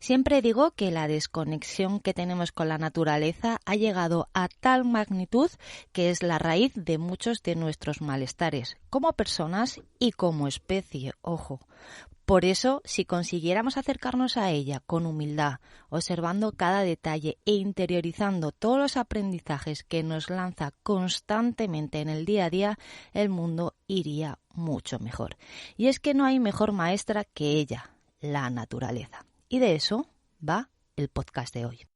Siempre digo que la desconexión que tenemos con la naturaleza ha llegado a tal magnitud que es la raíz de muchos de nuestros malestares, como personas y como especie, ojo. Por eso, si consiguiéramos acercarnos a ella con humildad, observando cada detalle e interiorizando todos los aprendizajes que nos lanza constantemente en el día a día, el mundo iría mucho mejor. Y es que no hay mejor maestra que ella, la naturaleza. Y de eso va el podcast de hoy.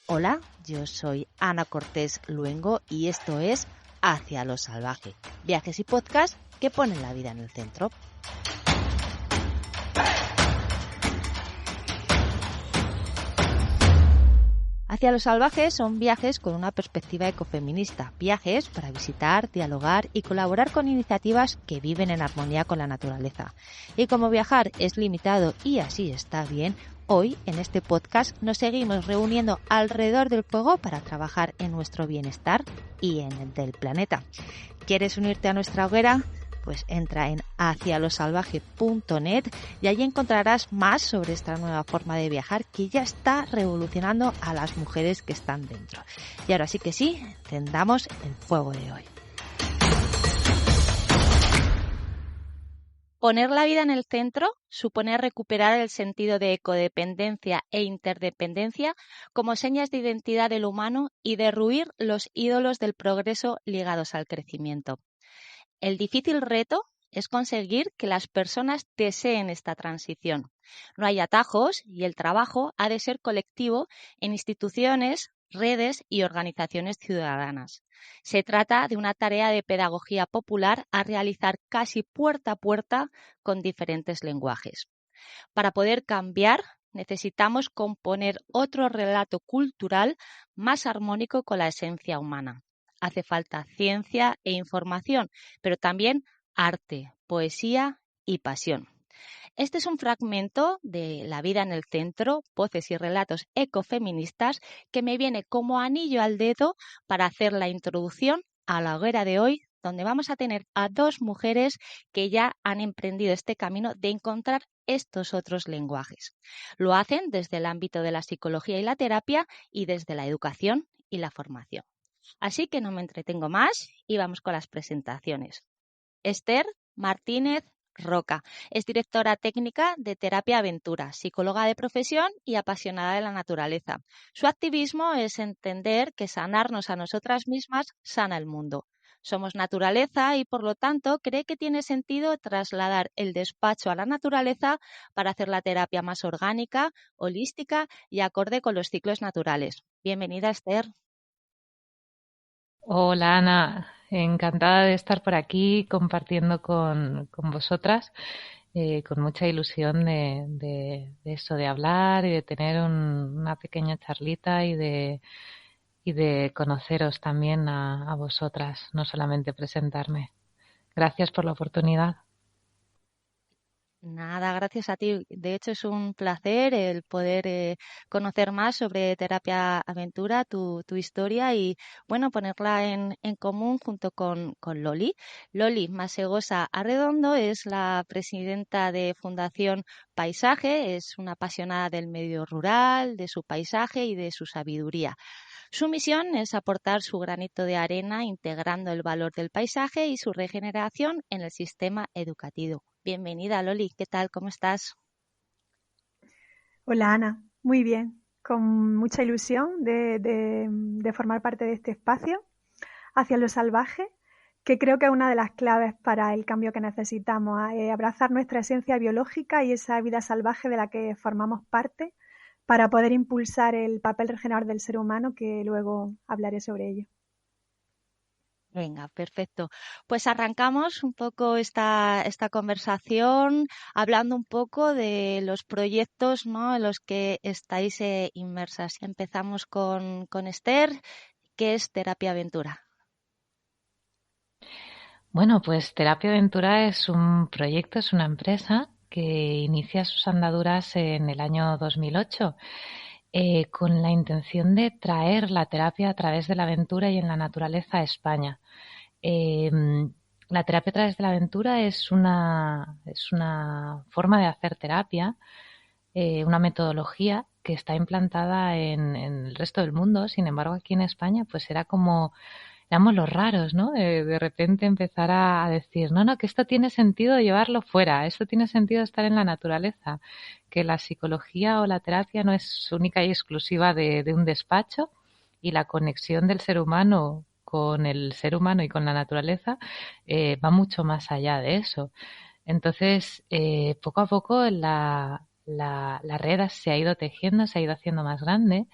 Hola, yo soy Ana Cortés Luengo y esto es Hacia lo Salvaje, viajes y podcast que ponen la vida en el centro. Hacia lo Salvaje son viajes con una perspectiva ecofeminista, viajes para visitar, dialogar y colaborar con iniciativas que viven en armonía con la naturaleza. Y como viajar es limitado y así está bien, hoy en este podcast nos seguimos reuniendo alrededor del fuego para trabajar en nuestro bienestar y en el del planeta. ¿Quieres unirte a nuestra hoguera? Pues entra en hacialosalvaje.net y allí encontrarás más sobre esta nueva forma de viajar que ya está revolucionando a las mujeres que están dentro. Y ahora sí que sí, encendamos el fuego de hoy. Poner la vida en el centro supone recuperar el sentido de ecodependencia e interdependencia como señas de identidad del humano y derruir los ídolos del progreso ligados al crecimiento. El difícil reto es conseguir que las personas deseen esta transición. No hay atajos y el trabajo ha de ser colectivo en instituciones, redes y organizaciones ciudadanas. Se trata de una tarea de pedagogía popular a realizar casi puerta a puerta con diferentes lenguajes. Para poder cambiar, necesitamos componer otro relato cultural más armónico con la esencia humana. Hace falta ciencia e información, pero también arte, poesía y pasión. Este es un fragmento de La vida en el centro, voces y relatos ecofeministas que me viene como anillo al dedo para hacer la introducción a la hoguera de hoy, donde vamos a tener a dos mujeres que ya han emprendido este camino de encontrar estos otros lenguajes. Lo hacen desde el ámbito de la psicología y la terapia y desde la educación y la formación. Así que no me entretengo más y vamos con las presentaciones. Esther Martínez Roca es directora técnica de Terapia Aventura, psicóloga de profesión y apasionada de la naturaleza. Su activismo es entender que sanarnos a nosotras mismas sana el mundo. Somos naturaleza y, por lo tanto, cree que tiene sentido trasladar el despacho a la naturaleza para hacer la terapia más orgánica, holística y acorde con los ciclos naturales. Bienvenida, Esther. Hola Ana, encantada de estar por aquí compartiendo con vosotras, con mucha ilusión de eso, de hablar y de tener una pequeña charlita y de conoceros también a vosotras, no solamente presentarme. Gracias por la oportunidad. Nada, gracias a ti. De hecho, es un placer el poder conocer más sobre Terapia Aventura, tu historia y, bueno, ponerla en común junto con Loli. Loli Masegosa Arredondo es la presidenta de Fundación Paisaje, es una apasionada del medio rural, de su paisaje y de su sabiduría. Su misión es aportar su granito de arena integrando el valor del paisaje y su regeneración en el sistema educativo. Bienvenida, Loli. ¿Qué tal? ¿Cómo estás? Hola Ana, muy bien, con mucha ilusión de formar parte de este espacio hacia lo salvaje, que creo que es una de las claves para el cambio que necesitamos, abrazar nuestra esencia biológica y esa vida salvaje de la que formamos parte para poder impulsar el papel regenerador del ser humano, que luego hablaré sobre ello. Venga, perfecto. Pues arrancamos un poco esta conversación hablando un poco de los proyectos, ¿no?, en los que estáis inmersas. Empezamos con Esther, que es Terapia Aventura. Bueno, pues Terapia Aventura es un proyecto, es una empresa que inicia sus andaduras en el año 2008. Con la intención de traer la terapia a través de la aventura y en la naturaleza a España. Eh, la terapia a través de la aventura es una forma de hacer terapia una metodología que está implantada en el resto del mundo. Sin embargo, aquí en España, pues era como, éramos los raros, ¿no? De repente empezar a decir, no, no, que esto tiene sentido llevarlo fuera, esto tiene sentido estar en la naturaleza, que la psicología o la terapia no es única y exclusiva de un despacho, y la conexión del ser humano con el ser humano y con la naturaleza va mucho más allá de eso. Entonces, poco a poco la red se ha ido tejiendo, se ha ido haciendo más grande,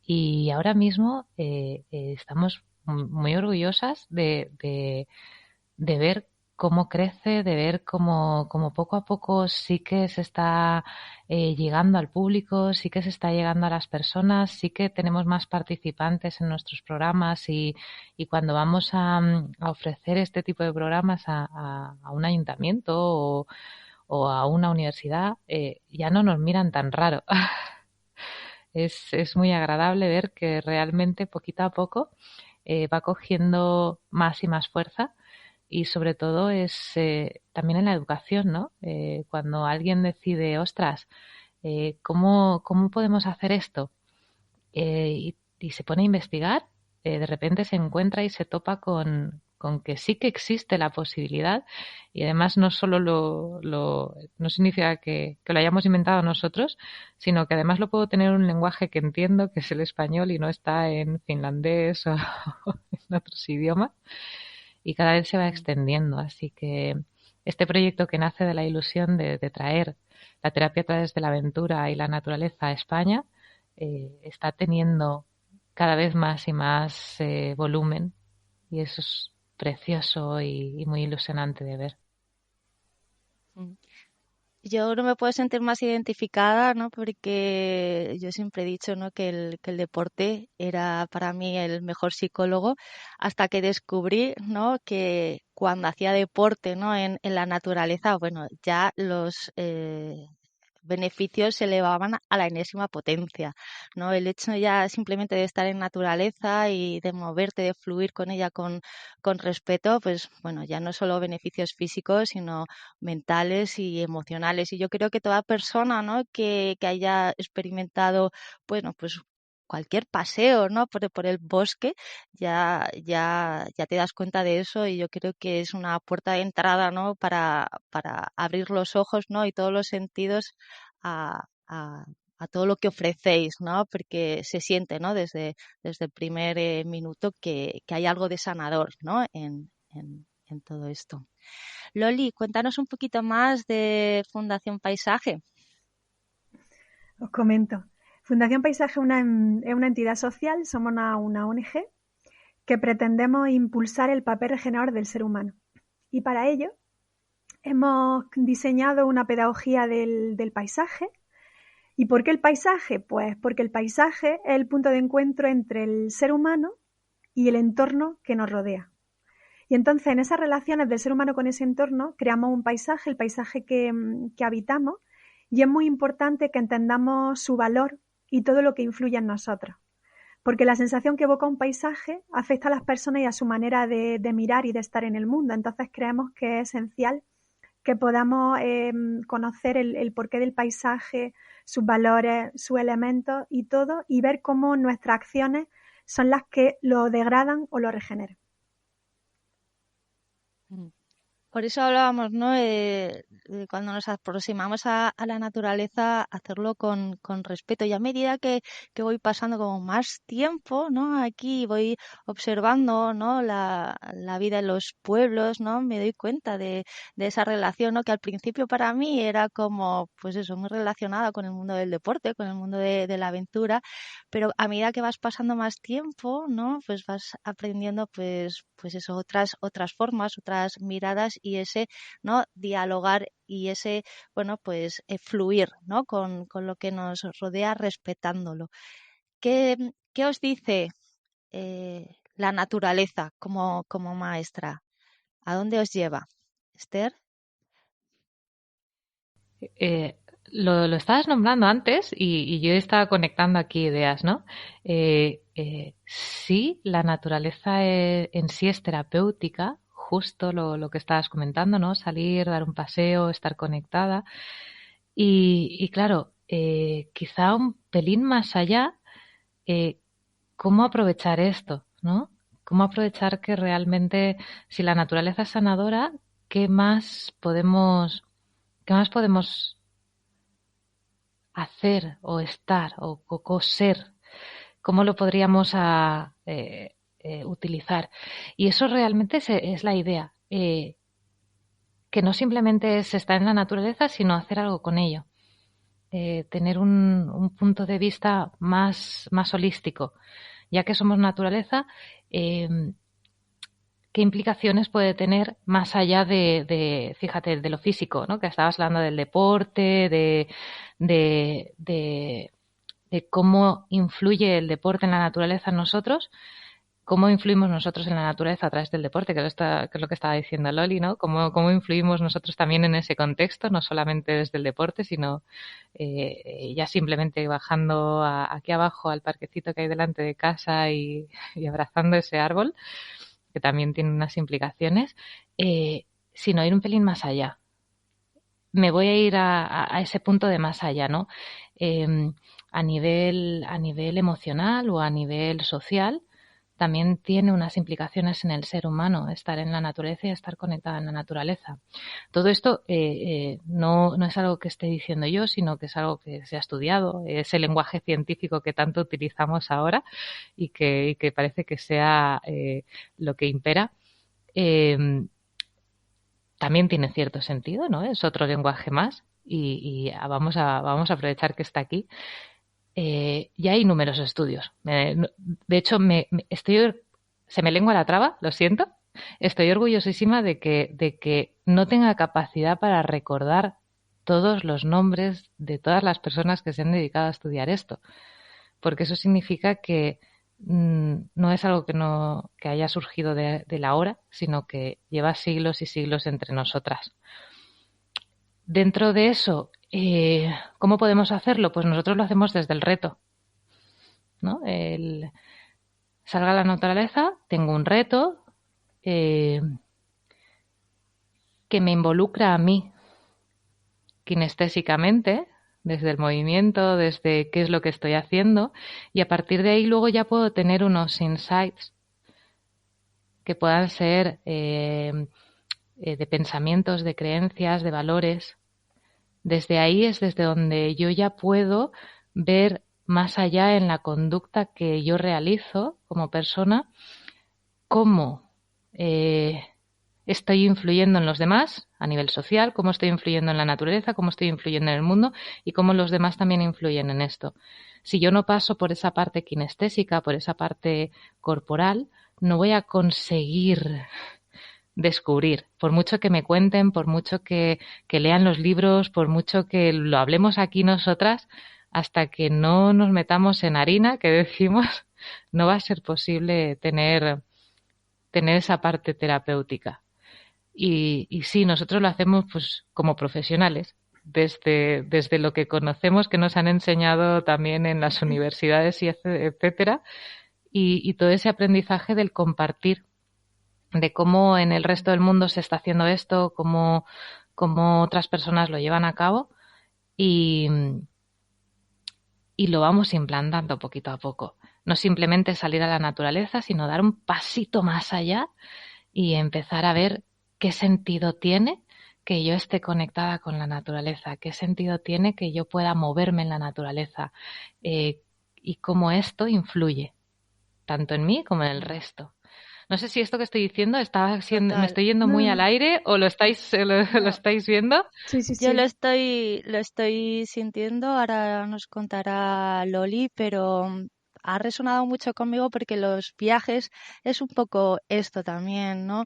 y ahora mismo estamos muy orgullosas de ver cómo crece, de ver cómo poco a poco sí que se está llegando al público, sí que se está llegando a las personas, sí que tenemos más participantes en nuestros programas, y cuando vamos a ofrecer este tipo de programas a un ayuntamiento o a una universidad, ya no nos miran tan raro. Es muy agradable ver que realmente poquito a poco va cogiendo más y más fuerza, y sobre todo es también en la educación, ¿no? Cuando alguien decide, ostras, ¿cómo podemos hacer esto? Y se pone a investigar, de repente se encuentra y se topa con que sí que existe la posibilidad, y además no solo no significa que lo hayamos inventado nosotros, sino que además lo puedo tener en un lenguaje que entiendo, que es el español, y no está en finlandés o en otros idiomas, y cada vez se va extendiendo. Así que este proyecto que nace de la ilusión de traer la terapia a través de la aventura y la naturaleza a España, está teniendo cada vez más y más volumen, y eso es precioso y muy ilusionante de ver. Yo no me puedo sentir más identificada, ¿no? Porque yo siempre he dicho, ¿no? Que el deporte era para mí el mejor psicólogo, hasta que descubrí, ¿no? Que cuando hacía deporte, ¿no? En la naturaleza, bueno, ya los beneficios se elevaban a la enésima potencia, ¿no? El hecho ya simplemente de estar en naturaleza y de moverte, de fluir con ella con respeto, pues bueno, ya no solo beneficios físicos, sino mentales y emocionales. Y yo creo que toda persona, ¿no? que haya experimentado, bueno, pues cualquier paseo, ¿no? por el bosque, ya te das cuenta de eso, y yo creo que es una puerta de entrada, ¿no? Para abrir los ojos, ¿no? Y todos los sentidos a, a- a todo lo que ofrecéis, ¿no? Porque se siente, ¿no? Desde el primer minuto que hay algo de sanador, ¿no? En todo esto. Loli, cuéntanos un poquito más de Fundación Paisaje. Os comento. Fundación Paisaje es una entidad social, somos una ONG que pretendemos impulsar el papel regenerador del ser humano. Y para ello hemos diseñado una pedagogía del paisaje. ¿Y por qué el paisaje? Pues porque el paisaje es el punto de encuentro entre el ser humano y el entorno que nos rodea. Y entonces en esas relaciones del ser humano con ese entorno creamos un paisaje, el paisaje que habitamos, y es muy importante que entendamos su valor y todo lo que influye en nosotros. Porque la sensación que evoca un paisaje afecta a las personas y a su manera de mirar y de estar en el mundo. Entonces creemos que es esencial que podamos conocer el porqué del paisaje, sus valores, sus elementos y todo, y ver cómo nuestras acciones son las que lo degradan o lo regeneran. Por eso hablábamos, ¿no? De cuando nos aproximamos a la naturaleza, hacerlo con respeto. Y a medida que voy pasando como más tiempo, ¿no? Aquí voy observando, ¿no? La vida en los pueblos, ¿no? Me doy cuenta de esa relación, ¿no? Que al principio para mí era como, pues eso, muy relacionada con el mundo del deporte, con el mundo de la aventura. Pero a medida que vas pasando más tiempo, ¿no? Pues vas aprendiendo, pues eso, otras formas, otras miradas, y ese, ¿no? Dialogar y ese, bueno, pues fluir, ¿no? Con lo que nos rodea, respetándolo. ¿Qué os dice la naturaleza como maestra? ¿A dónde os lleva, Esther? Eh, lo estabas nombrando antes, y yo estaba conectando aquí ideas, ¿no? Sí, la naturaleza en sí es terapéutica, justo lo que estabas comentando, ¿no? Salir, dar un paseo, estar conectada. Y claro, quizá un pelín más allá, cómo aprovechar esto, ¿no? Cómo aprovechar que realmente, si la naturaleza es sanadora, ¿qué más podemos hacer o estar o ser? ¿Cómo lo podríamos utilizar? Y eso realmente es la idea, que no simplemente es estar en la naturaleza, sino hacer algo con ello. Tener un punto de vista más holístico. Ya que somos naturaleza, ¿qué implicaciones puede tener más allá fíjate, de lo físico, ¿no? Que estabas hablando del deporte, de cómo influye el deporte en la naturaleza en nosotros, cómo influimos nosotros en la naturaleza a través del deporte, que es lo que estaba diciendo Loli, ¿no? Cómo influimos nosotros también en ese contexto, no solamente desde el deporte, sino ya simplemente bajando aquí abajo al parquecito que hay delante de casa y abrazando ese árbol, que también tiene unas implicaciones, sino ir un pelín más allá. Me voy a ir a ese punto de más allá, ¿no? A nivel emocional o a nivel social, también tiene unas implicaciones en el ser humano, estar en la naturaleza y estar conectada en la naturaleza. Todo esto no es algo que esté diciendo yo, sino que es algo que se ha estudiado, es el lenguaje científico que tanto utilizamos ahora y que parece que sea lo que impera. También tiene cierto sentido, ¿no? Es otro lenguaje más y vamos a aprovechar que está aquí. Ya hay numerosos estudios. De hecho, se me lengua la traba, lo siento. Estoy orgullosísima de que no tenga capacidad para recordar todos los nombres de todas las personas que se han dedicado a estudiar esto. Porque eso significa que no es algo que haya surgido de la hora, sino que lleva siglos y siglos entre nosotras. Dentro de eso, ¿cómo podemos hacerlo? Pues nosotros lo hacemos desde el reto, ¿no? Salga a la naturaleza, tengo un reto que me involucra a mí kinestésicamente, desde el movimiento, desde qué es lo que estoy haciendo, y a partir de ahí luego ya puedo tener unos insights que puedan ser de pensamientos, de creencias, de valores. Desde ahí es desde donde yo ya puedo ver más allá en la conducta que yo realizo como persona, cómo estoy influyendo en los demás a nivel social, cómo estoy influyendo en la naturaleza, cómo estoy influyendo en el mundo y cómo los demás también influyen en esto. Si yo no paso por esa parte kinestésica, por esa parte corporal, no voy a conseguir descubrir, por mucho que me cuenten, por mucho que lean los libros, por mucho que lo hablemos aquí nosotras, hasta que no nos metamos en harina, que decimos, no va a ser posible tener esa parte terapéutica. Y sí, nosotros lo hacemos pues como profesionales, desde lo que conocemos, que nos han enseñado también en las universidades y etcétera, y todo ese aprendizaje del compartir, de cómo en el resto del mundo se está haciendo esto, cómo otras personas lo llevan a cabo y lo vamos implantando poquito a poco. No simplemente salir a la naturaleza, sino dar un pasito más allá y empezar a ver qué sentido tiene que yo esté conectada con la naturaleza, qué sentido tiene que yo pueda moverme en la naturaleza y cómo esto influye tanto en mí como en el resto. No sé si esto que estoy diciendo me estoy yendo muy al aire o lo estáis viendo. Sí, sí, sí. Yo lo estoy sintiendo, ahora nos contará Loli, pero ha resonado mucho conmigo porque los viajes es un poco esto también, ¿no?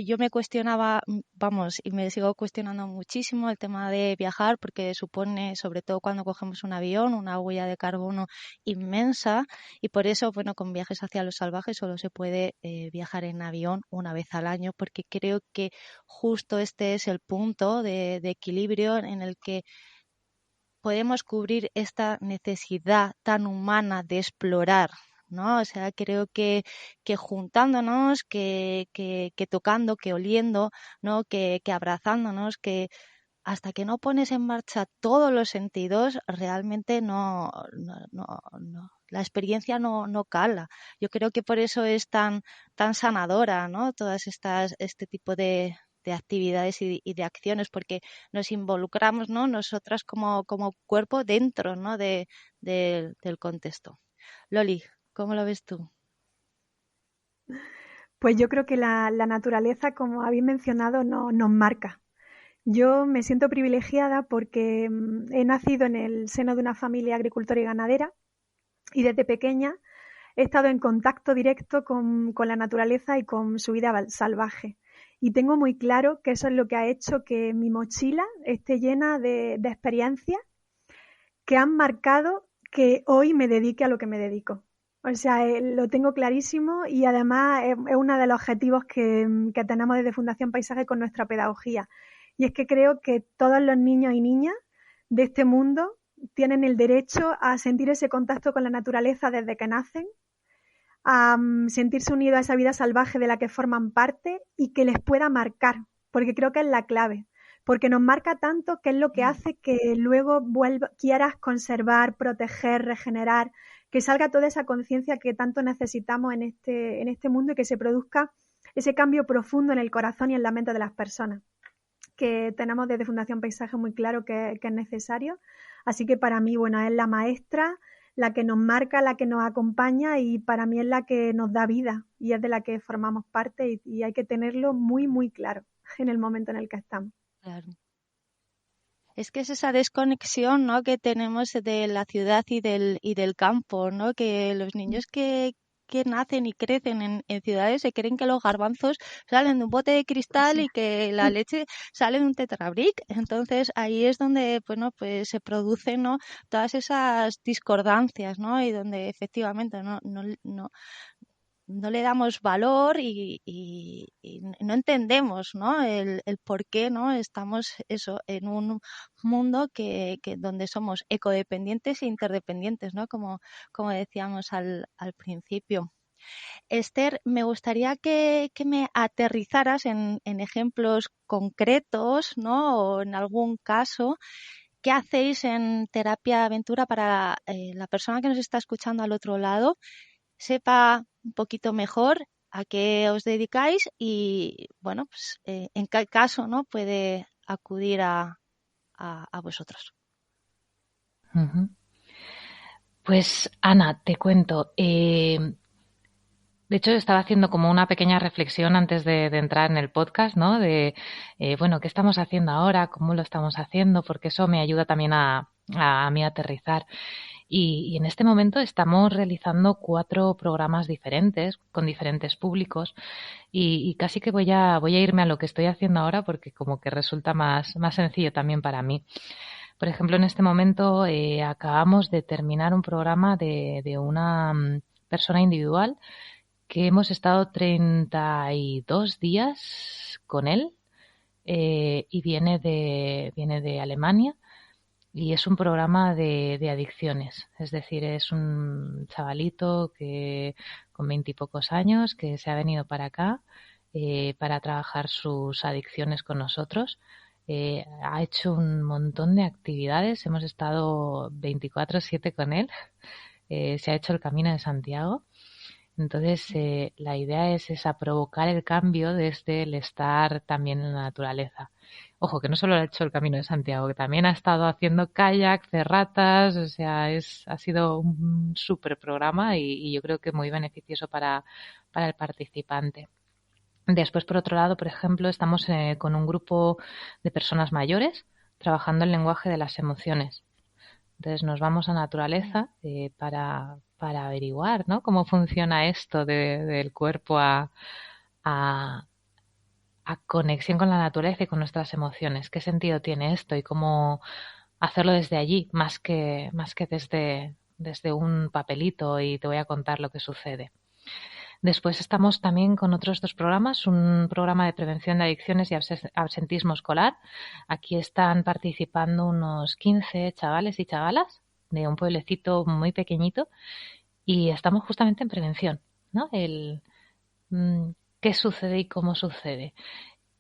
Yo me cuestionaba, vamos, y me sigo cuestionando muchísimo el tema de viajar porque supone, sobre todo cuando cogemos un avión, una huella de carbono inmensa y por eso, bueno, con Viajes hacia los salvajes solo se puede viajar en avión una vez al año porque creo que justo este es el punto de equilibrio en el que podemos cubrir esta necesidad tan humana de explorar, ¿no? O sea, creo que juntándonos, que tocando, que oliendo, ¿no? Que abrazándonos, que hasta que no pones en marcha todos los sentidos, realmente la experiencia no cala. Yo creo que por eso es tan sanadora, ¿no? Este tipo de actividades y de acciones, porque nos involucramos, ¿no? Nosotras como cuerpo dentro, ¿no? del contexto. Loli, ¿cómo lo ves tú? Pues yo creo que la naturaleza, como habéis mencionado, nos marca. Yo me siento privilegiada porque he nacido en el seno de una familia agricultora y ganadera y desde pequeña he estado en contacto directo con la naturaleza y con su vida salvaje. Y tengo muy claro que eso es lo que ha hecho que mi mochila esté llena de experiencias que han marcado que hoy me dedique a lo que me dedico. O sea, lo tengo clarísimo y además es uno de los objetivos que tenemos desde Fundación Paisaje con nuestra pedagogía. Y es que creo que todos los niños y niñas de este mundo tienen el derecho a sentir ese contacto con la naturaleza desde que nacen, a sentirse unidos a esa vida salvaje de la que forman parte y que les pueda marcar, porque creo que es la clave, porque nos marca tanto que es lo que hace que luego quieras conservar, proteger, regenerar, que salga toda esa conciencia que tanto necesitamos en este mundo y que se produzca ese cambio profundo en el corazón y en la mente de las personas, que tenemos desde Fundación Paisaje muy claro que es necesario. Así que para mí, bueno, es la maestra, la que nos marca, la que nos acompaña y para mí es la que nos da vida y es de la que formamos parte y hay que tenerlo muy, muy claro en el momento en el que estamos. Claro. Es que es esa desconexión, ¿no?, que tenemos de la ciudad y del campo, ¿no? Que los niños que nacen y crecen en ciudades se creen que los garbanzos salen de un bote de cristal y que la leche sale de un tetrabric. Entonces ahí es donde, bueno, pues se producen, ¿no?, todas esas discordancias, ¿no? Y donde efectivamente no le damos valor y no entendemos, ¿no?, el por qué, ¿no?, estamos en un mundo que donde somos ecodependientes e interdependientes, ¿no?, como decíamos al principio. Esther, me gustaría que me aterrizaras en ejemplos concretos, ¿no?, o en algún caso. ¿Qué hacéis en Terapia Aventura para la persona que nos está escuchando al otro lado sepa un poquito mejor a qué os dedicáis y, bueno, pues en qué caso, ¿no?, puede acudir a vosotros? Uh-huh. Pues Ana, te cuento. De hecho, estaba haciendo como una pequeña reflexión antes de entrar en el podcast, ¿no? De, bueno, ¿qué estamos haciendo ahora? ¿Cómo lo estamos haciendo? Porque eso me ayuda también a mí a aterrizar. Y en este momento estamos realizando 4 programas diferentes con diferentes públicos y casi que voy a irme a lo que estoy haciendo ahora porque como que resulta más sencillo también para mí. Por ejemplo, en este momento acabamos de terminar un programa de una persona individual que hemos estado 32 días con él y viene de Alemania y es un programa de adicciones. Es decir, es un chavalito que con 20 y pocos años que se ha venido para acá para trabajar sus adicciones con nosotros. Ha hecho un montón de actividades. Hemos estado 24/7 con él. Se ha hecho el Camino de Santiago. Entonces, la idea es esa, provocar el cambio desde el estar también en la naturaleza. Ojo, que no solo ha hecho el Camino de Santiago, que también ha estado haciendo kayak, ferratas, o sea, ha sido un súper programa y yo creo que muy beneficioso para el participante. Después, por otro lado, por ejemplo, estamos con un grupo de personas mayores trabajando el lenguaje de las emociones. Entonces nos vamos a naturaleza para averiguar, ¿no?, cómo funciona esto del cuerpo a conexión con la naturaleza y con nuestras emociones. ¿Qué sentido tiene esto y cómo hacerlo desde allí más que desde un papelito y te voy a contar lo que sucede? Después estamos también con otros 2 programas, un programa de prevención de adicciones y absentismo escolar. Aquí están participando unos 15 chavales y chavalas de un pueblecito muy pequeñito y estamos justamente en prevención, ¿no? Qué sucede y cómo sucede.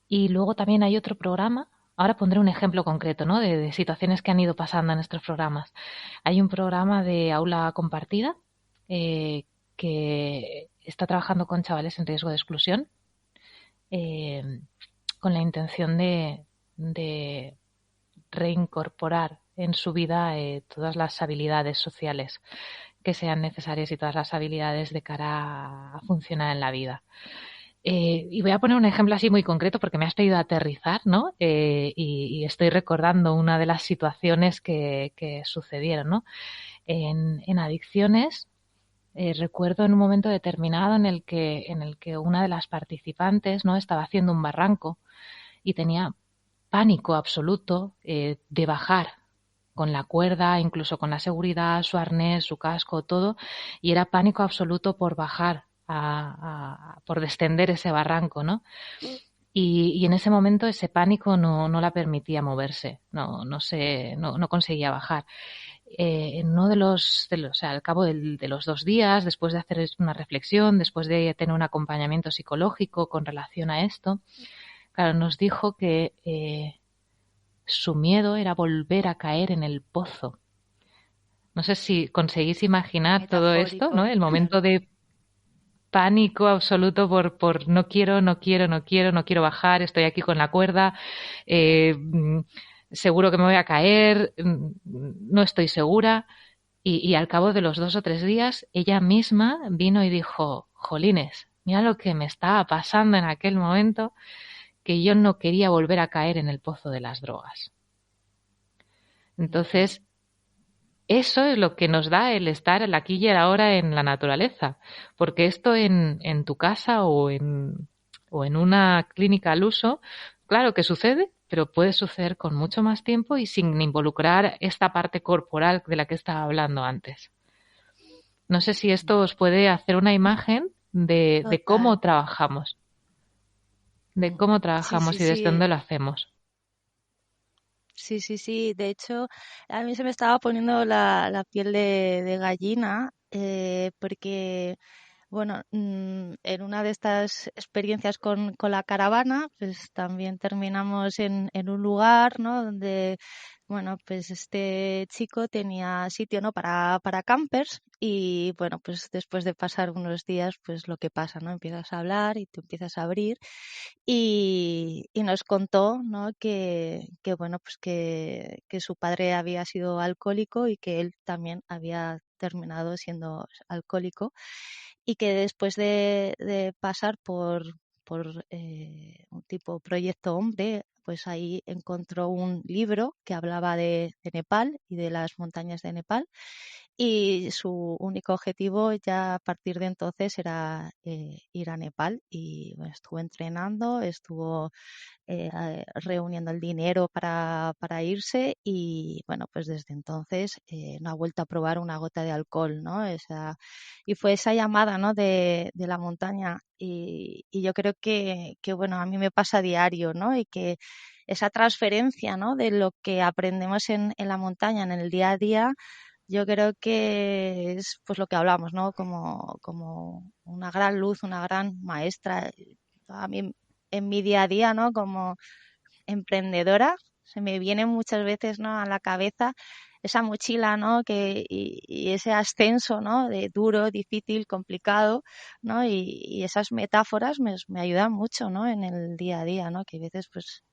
Y luego también hay otro programa ahora pondré un ejemplo concreto, ¿no? De situaciones que han ido pasando en estos programas. Hay un programa de aula compartida que está trabajando con chavales en riesgo de exclusión eh, con la intención de reincorporar en su vida todas las habilidades sociales que sean necesarias y todas las habilidades de cara a funcionar en la vida. Y voy a poner un ejemplo así muy concreto porque me has pedido aterrizar, ¿no? Y estoy recordando una de las situaciones que sucedieron, ¿no? En adicciones, recuerdo en un momento determinado en el que una de las participantes, ¿no? Estaba haciendo un barranco y tenía pánico absoluto de bajar con la cuerda, incluso con la seguridad, su arnés, su casco, todo, y era pánico absoluto por bajar, por descender ese barranco, ¿no? Y en ese momento ese pánico no la permitía moverse, no conseguía bajar. En uno o sea, al cabo de los 2 días, después de hacer una reflexión, después de tener un acompañamiento psicológico con relación a esto, claro, nos dijo que su miedo era volver a caer en el pozo. No sé si conseguís imaginar todo esto, Metafórico. ¿no? El momento de pánico absoluto por no quiero bajar, estoy aquí con la cuerda, seguro que me voy a caer, no estoy segura. Y al cabo de los 2 o 3 días, ella misma vino y dijo, jolines, mira lo que me estaba pasando en aquel momento, que yo no quería volver a caer en el pozo de las drogas. Entonces, eso es lo que nos da el estar aquí y ahora en la naturaleza, porque esto en tu casa o en una clínica al uso, claro que sucede, pero puede suceder con mucho más tiempo y sin involucrar esta parte corporal de la que estaba hablando antes. No sé si esto os puede hacer una imagen de cómo Total. trabajamos, Sí, sí, y desde sí. dónde lo hacemos. Sí, sí, sí. De hecho, a mí se me estaba poniendo la piel de gallina porque, bueno, en una de estas experiencias con la caravana, pues también terminamos en un lugar, ¿no? Donde, bueno, pues este chico tenía sitio, ¿no? Para campers y, bueno, pues después de pasar unos días, pues lo que pasa, ¿no? Empiezas a hablar y te empiezas a abrir y nos contó, ¿no? Que bueno, pues que su padre había sido alcohólico y que él también había terminado siendo alcohólico y que después de pasar por un tipo proyecto hombre, pues ahí encontró un libro que hablaba de Nepal y de las montañas de Nepal y su único objetivo ya a partir de entonces era ir a Nepal y bueno, estuvo entrenando, estuvo reuniendo el dinero para irse y bueno, pues desde entonces no ha vuelto a probar una gota de alcohol, ¿no? Y fue esa llamada, ¿no? de la montaña y yo creo que, bueno, a mí me pasa a diario, ¿no? Y que esa transferencia, ¿no? De lo que aprendemos en la montaña, en el día a día, yo creo que es pues lo que hablamos, ¿no? Como una gran luz, una gran maestra. A mí en mi día a día, ¿no? Como emprendedora, se me viene muchas veces, ¿no? A la cabeza esa mochila, ¿no? Y ese ascenso, ¿no? De duro, difícil, complicado, ¿no? Y esas metáforas me ayudan mucho, ¿no? En el día a día, ¿no? Que a veces, pues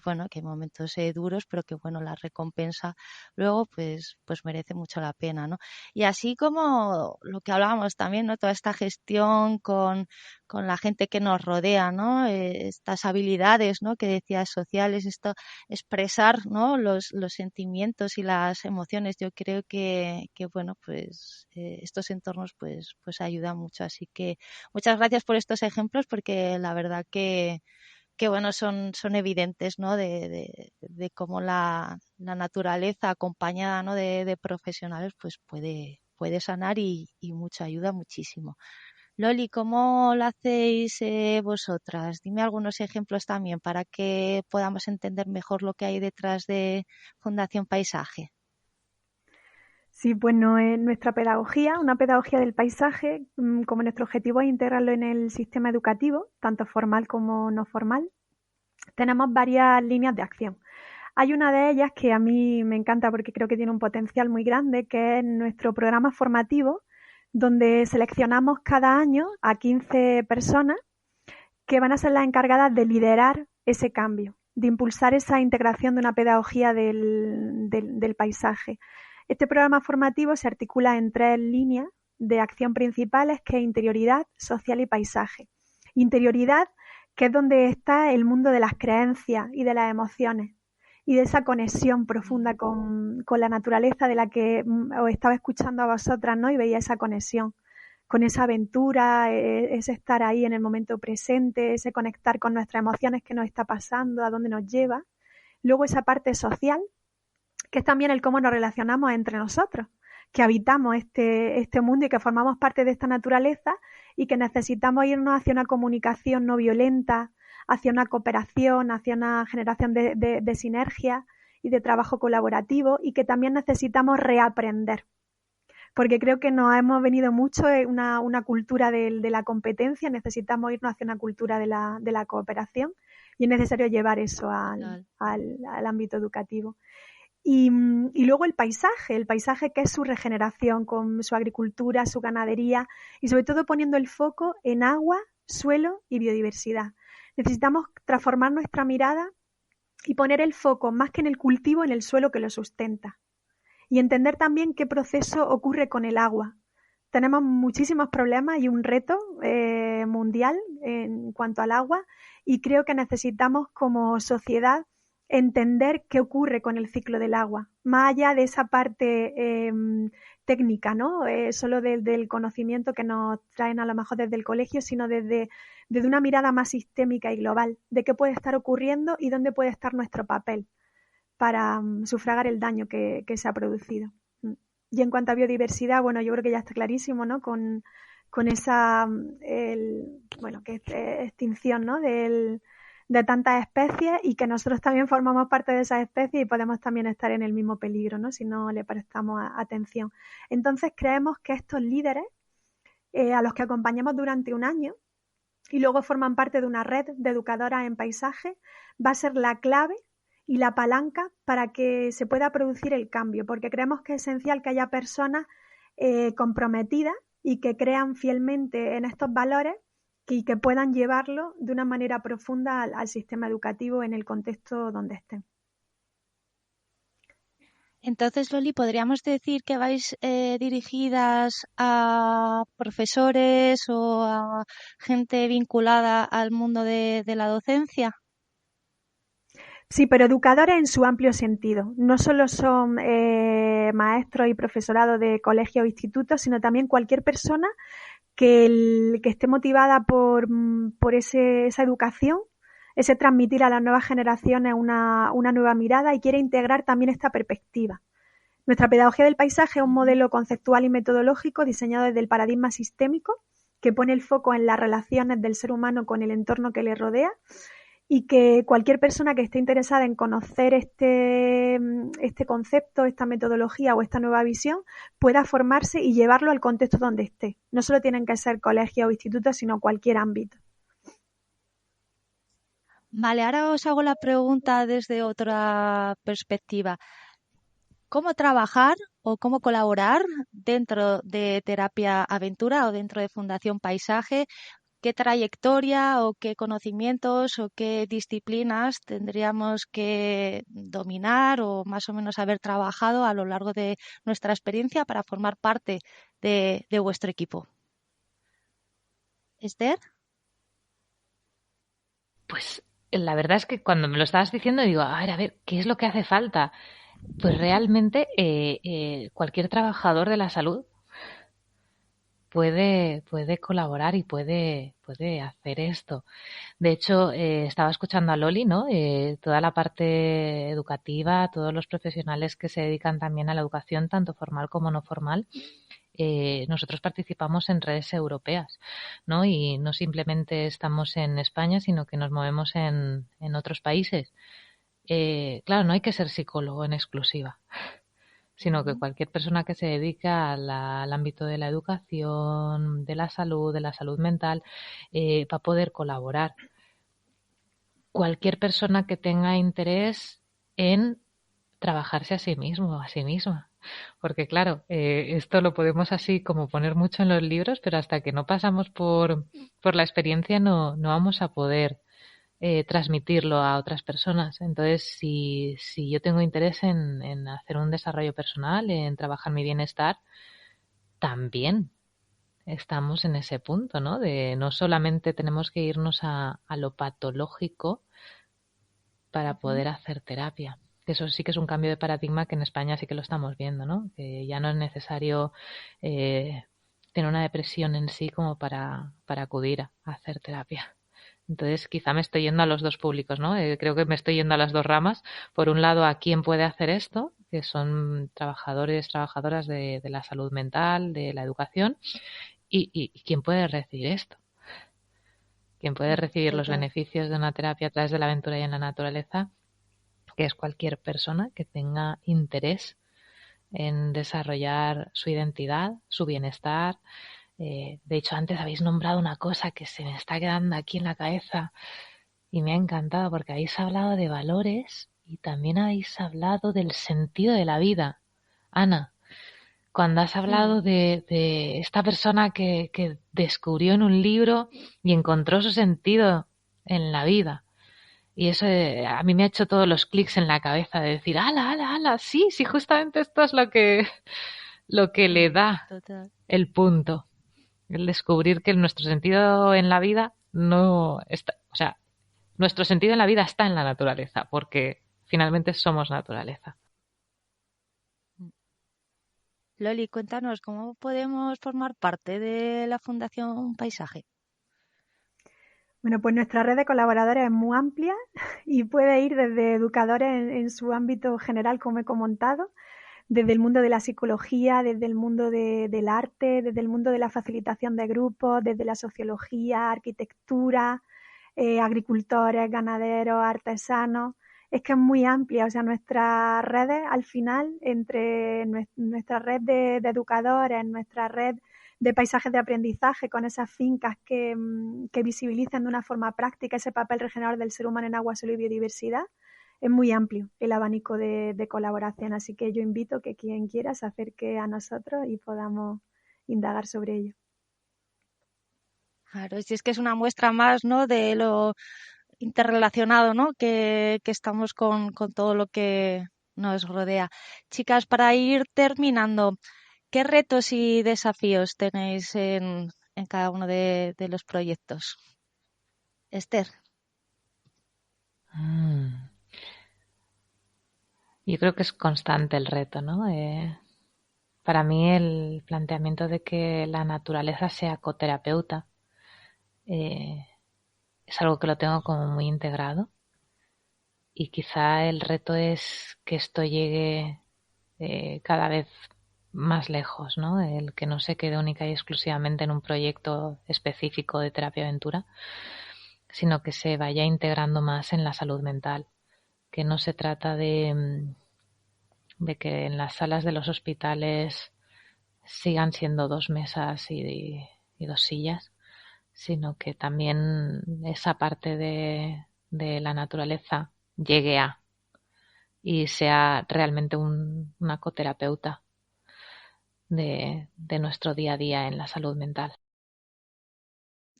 bueno, que hay momentos duros, pero que bueno, la recompensa luego, pues merece mucho la pena, ¿no? Y así como lo que hablábamos también, ¿no? Toda esta gestión con la gente que nos rodea, ¿no? Estas habilidades, ¿no? Que decías sociales, esto, expresar, ¿no? Los sentimientos y las emociones. Yo creo que bueno, pues estos entornos pues ayudan mucho. Así que muchas gracias por estos ejemplos porque la verdad que bueno, son evidentes, ¿no? De cómo la naturaleza acompañada, ¿no? de profesionales pues puede sanar y mucho ayuda muchísimo. Loli, ¿cómo lo hacéis vosotras? Dime algunos ejemplos también para que podamos entender mejor lo que hay detrás de Fundación Paisaje. Sí, bueno, en nuestra pedagogía, una pedagogía del paisaje, como nuestro objetivo es integrarlo en el sistema educativo, tanto formal como no formal, tenemos varias líneas de acción. Hay una de ellas que a mí me encanta porque creo que tiene un potencial muy grande, que es nuestro programa formativo, donde seleccionamos cada año a 15 personas que van a ser las encargadas de liderar ese cambio, de impulsar esa integración de una pedagogía del paisaje. Este programa formativo se articula en 3 líneas de acción principales, que es interioridad, social y paisaje. Interioridad, que es donde está el mundo de las creencias y de las emociones y de esa conexión profunda con la naturaleza, de la que os estaba escuchando a vosotras, ¿no? Y veía esa conexión con esa aventura, ese estar ahí en el momento presente, ese conectar con nuestras emociones, qué nos está pasando, a dónde nos lleva. Luego esa parte social, que es también el cómo nos relacionamos entre nosotros, que habitamos este mundo y que formamos parte de esta naturaleza y que necesitamos irnos hacia una comunicación no violenta, hacia una cooperación, hacia una generación de sinergia y de trabajo colaborativo, y que también necesitamos reaprender. Porque creo que nos hemos venido mucho una cultura de la competencia, necesitamos irnos hacia una cultura de la cooperación, y es necesario llevar eso al ámbito educativo. Y luego el paisaje que es su regeneración con su agricultura, su ganadería y sobre todo poniendo el foco en agua, suelo y biodiversidad. Necesitamos transformar nuestra mirada y poner el foco más que en el cultivo, en el suelo que lo sustenta. Y entender también qué proceso ocurre con el agua. Tenemos muchísimos problemas y un reto mundial en cuanto al agua, y creo que necesitamos como sociedad entender qué ocurre con el ciclo del agua, más allá de esa parte técnica, ¿no? Solo del conocimiento que nos traen a lo mejor desde el colegio, sino desde una mirada más sistémica y global, de qué puede estar ocurriendo y dónde puede estar nuestro papel para sufragar el daño que se ha producido. Y en cuanto a biodiversidad, bueno, yo creo que ya está clarísimo, ¿no? Con esa extinción, ¿no? De tantas especies, y que nosotros también formamos parte de esas especies y podemos también estar en el mismo peligro, ¿no? Si no le prestamos atención. Entonces creemos que estos líderes, a los que acompañamos durante un año y luego forman parte de una red de educadoras en paisaje, va a ser la clave y la palanca para que se pueda producir el cambio, porque creemos que es esencial que haya personas comprometidas y que crean fielmente en estos valores y que puedan llevarlo de una manera profunda al sistema educativo en el contexto donde estén. Entonces, Loli, ¿podríamos decir que vais dirigidas a profesores o a gente vinculada al mundo de la docencia? Sí, pero educadores en su amplio sentido. No solo son maestros y profesorado de colegios o institutos, sino también cualquier persona que esté motivada por esa educación, ese transmitir a las nuevas generaciones una nueva mirada, y quiere integrar también esta perspectiva. Nuestra pedagogía del paisaje es un modelo conceptual y metodológico diseñado desde el paradigma sistémico, que pone el foco en las relaciones del ser humano con el entorno que le rodea, y que cualquier persona que esté interesada en conocer este concepto, esta metodología o esta nueva visión, pueda formarse y llevarlo al contexto donde esté. No solo tienen que ser colegios o institutos, sino cualquier ámbito. Vale, ahora os hago la pregunta desde otra perspectiva. ¿Cómo trabajar o cómo colaborar dentro de Terapia Aventura o dentro de Fundación Paisaje? ¿Qué trayectoria o qué conocimientos o qué disciplinas tendríamos que dominar o más o menos haber trabajado a lo largo de nuestra experiencia para formar parte de vuestro equipo? ¿Esther? Pues la verdad es que cuando me lo estabas diciendo digo, a ver, ¿qué es lo que hace falta? Pues realmente cualquier trabajador de la salud puede colaborar y puede hacer esto. De hecho, estaba escuchando a Loli, ¿no? Toda la parte educativa, todos los profesionales que se dedican también a la educación, tanto formal como no formal. Nosotros participamos en redes europeas, ¿no? Y no simplemente estamos en España, sino que nos movemos en otros países. Claro, no hay que ser psicólogo en exclusiva, sino que cualquier persona que se dedica al ámbito de la educación, de la salud mental, va a poder colaborar. Cualquier persona que tenga interés en trabajarse a sí mismo o a sí misma. Porque claro, esto lo podemos así como poner mucho en los libros, pero hasta que no pasamos por la experiencia no vamos a poder transmitirlo a otras personas. Entonces, si yo tengo interés en hacer un desarrollo personal, en trabajar mi bienestar, también estamos en ese punto, ¿no? De no solamente tenemos que irnos a lo patológico para poder hacer terapia. Eso sí que es un cambio de paradigma que en España sí que lo estamos viendo, ¿no? Que ya no es necesario tener una depresión en sí como para acudir a hacer terapia. Entonces, quizá me estoy yendo a los dos públicos, ¿no? Creo que me estoy yendo a las dos ramas. Por un lado, a quién puede hacer esto, que son trabajadores, trabajadoras de la salud mental, de la educación, y quién puede recibir esto. Quién puede recibir los beneficios de una terapia a través de la aventura y en la naturaleza, que es cualquier persona que tenga interés en desarrollar su identidad, su bienestar. De hecho, antes habéis nombrado una cosa que se me está quedando aquí en la cabeza y me ha encantado porque habéis hablado de valores y también habéis hablado del sentido de la vida. Ana, cuando has hablado de esta persona que descubrió en un libro y encontró su sentido en la vida. Y eso a mí me ha hecho todos los clics en la cabeza de decir, ala, ala, ala, sí, sí, justamente esto es lo que le da el punto. El descubrir que nuestro sentido en la vida no está, o sea, nuestro sentido en la vida está en la naturaleza, porque finalmente somos naturaleza. Loli, cuéntanos, ¿cómo podemos formar parte de la Fundación Paisaje? Bueno, pues nuestra red de colaboradores es muy amplia y puede ir desde educadores en su ámbito general, como he comentado, desde el mundo de la psicología, desde el mundo del arte, desde el mundo de la facilitación de grupos, desde la sociología, arquitectura, agricultores, ganaderos, artesanos. Es que es muy amplia, o sea, nuestras redes al final, entre nuestra red de educadores, nuestra red de paisajes de aprendizaje, con esas fincas que visibilizan de una forma práctica ese papel regenerador del ser humano en agua, suelo y biodiversidad, es muy amplio el abanico de colaboración. Así que yo invito que quien quiera se acerque a nosotros y podamos indagar sobre ello. Claro, si es que es una muestra más, ¿no?, de lo interrelacionado, ¿no?, que estamos con todo lo que nos rodea. Chicas, para ir terminando, ¿qué retos y desafíos tenéis en cada uno de los proyectos? Esther. Yo creo que es constante el reto, ¿no? Para mí el planteamiento de que la naturaleza sea coterapeuta es algo que lo tengo como muy integrado y quizá el reto es que esto llegue cada vez más lejos, ¿no? El que no se quede única y exclusivamente en un proyecto específico de terapia aventura, sino que se vaya integrando más en la salud mental, que no se trata de que en las salas de los hospitales sigan siendo 2 mesas y 2 sillas, sino que también esa parte de la naturaleza llegue a y sea realmente una coterapeuta de nuestro día a día en la salud mental.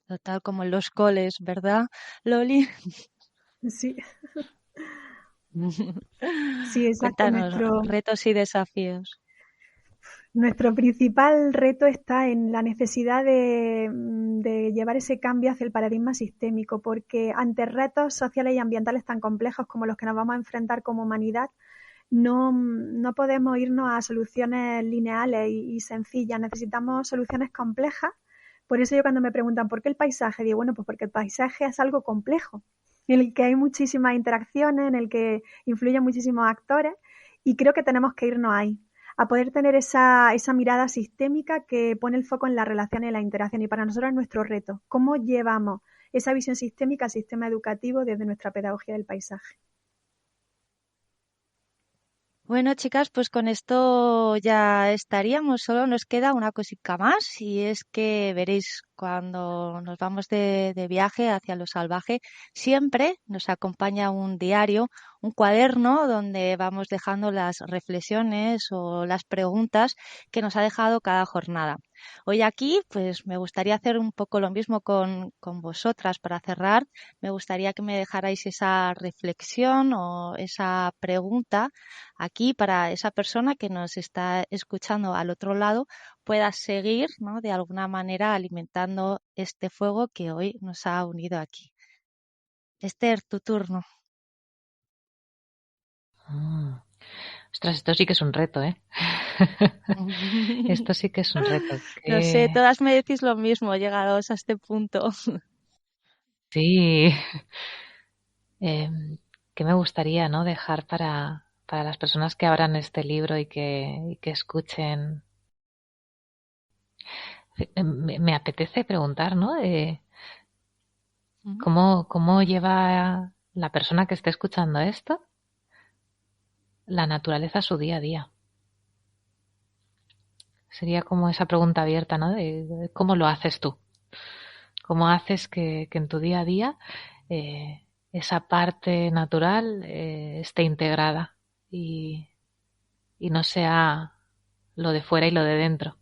Total, como en los coles, ¿verdad, Loli? Sí. Sí, exacto. Cuéntanos, retos y desafíos. Nuestro principal reto está en la necesidad de llevar ese cambio hacia el paradigma sistémico, porque ante retos sociales y ambientales tan complejos como los que nos vamos a enfrentar como humanidad, no podemos irnos a soluciones lineales y sencillas. Necesitamos soluciones complejas. Por eso yo cuando me preguntan ¿por qué el paisaje? Digo, bueno, pues porque el paisaje es algo complejo, en el que hay muchísimas interacciones, en el que influyen muchísimos actores y creo que tenemos que irnos ahí, a poder tener esa mirada sistémica que pone el foco en la relación y la interacción. Y para nosotros es nuestro reto, ¿cómo llevamos esa visión sistémica al sistema educativo desde nuestra pedagogía del paisaje? Bueno, chicas, pues con esto ya estaríamos. Solo nos queda una cosita más y es que veréis cuando nos vamos de viaje hacia lo salvaje, siempre nos acompaña un diario, un cuaderno donde vamos dejando las reflexiones o las preguntas que nos ha dejado cada jornada. Hoy aquí, pues me gustaría hacer un poco lo mismo con vosotras para cerrar. Me gustaría que me dejarais esa reflexión o esa pregunta aquí para esa persona que nos está escuchando al otro lado pueda seguir, ¿no?, de alguna manera alimentando este fuego que hoy nos ha unido aquí. Esther, tu turno. Ostras, esto sí que es un reto, ¿eh? Esto sí que es un reto. Lo sé, todas me decís lo mismo, llegados a este punto. Sí. ¿Qué me gustaría, ¿no?, dejar para las personas que abran este libro y que escuchen? Me apetece preguntar, ¿no? ¿Cómo lleva la persona que esté escuchando esto la naturaleza a su día a día? Sería como esa pregunta abierta, ¿no? De ¿cómo lo haces tú? ¿Cómo haces que en tu día a día esa parte natural esté integrada y no sea lo de fuera y lo de dentro,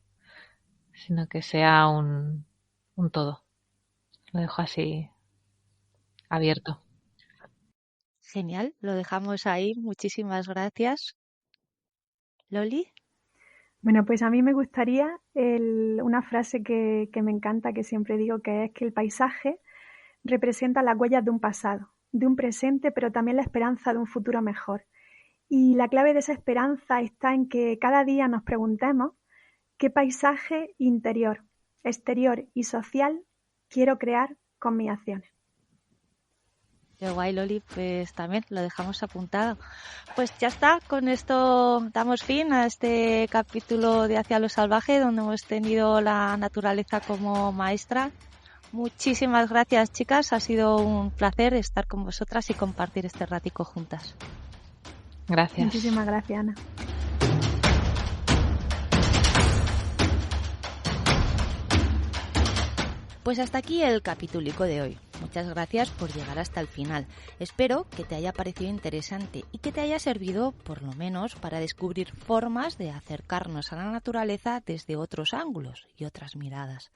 sino que sea un todo? Lo dejo así abierto. Genial, lo dejamos ahí. Muchísimas gracias. Loli. Bueno, pues a mí me gustaría una frase que me encanta, que siempre digo, que es que el paisaje representa las huellas de un pasado, de un presente, pero también la esperanza de un futuro mejor. Y la clave de esa esperanza está en que cada día nos preguntemos qué paisaje interior, exterior y social quiero crear con mis acciones. Qué guay, Loli, pues también lo dejamos apuntado. Pues ya está, con esto damos fin a este capítulo de Hacia lo Salvaje, donde hemos tenido la naturaleza como maestra. Muchísimas gracias, chicas, ha sido un placer estar con vosotras y compartir este ratico juntas. Gracias. Muchísimas gracias, Ana. Pues hasta aquí el capítulo de hoy. Muchas gracias por llegar hasta el final. Espero que te haya parecido interesante y que te haya servido, por lo menos, para descubrir formas de acercarnos a la naturaleza desde otros ángulos y otras miradas.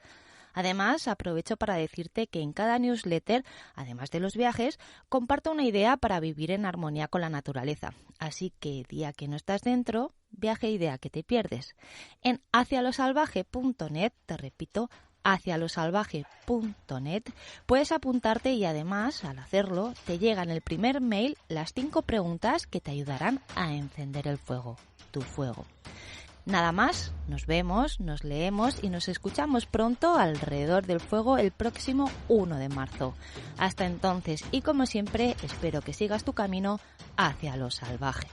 Además, aprovecho para decirte que en cada newsletter, además de los viajes, comparto una idea para vivir en armonía con la naturaleza. Así que, día que no estás dentro, viaje idea que te pierdes. En hacialosalvaje.net, te repito, hacialosalvaje.net, puedes apuntarte y además, al hacerlo, te llega en el primer mail las 5 preguntas que te ayudarán a encender el fuego, tu fuego. Nada más, nos vemos, nos leemos y nos escuchamos pronto alrededor del fuego el próximo 1 de marzo. Hasta entonces y como siempre, espero que sigas tu camino hacia lo salvaje.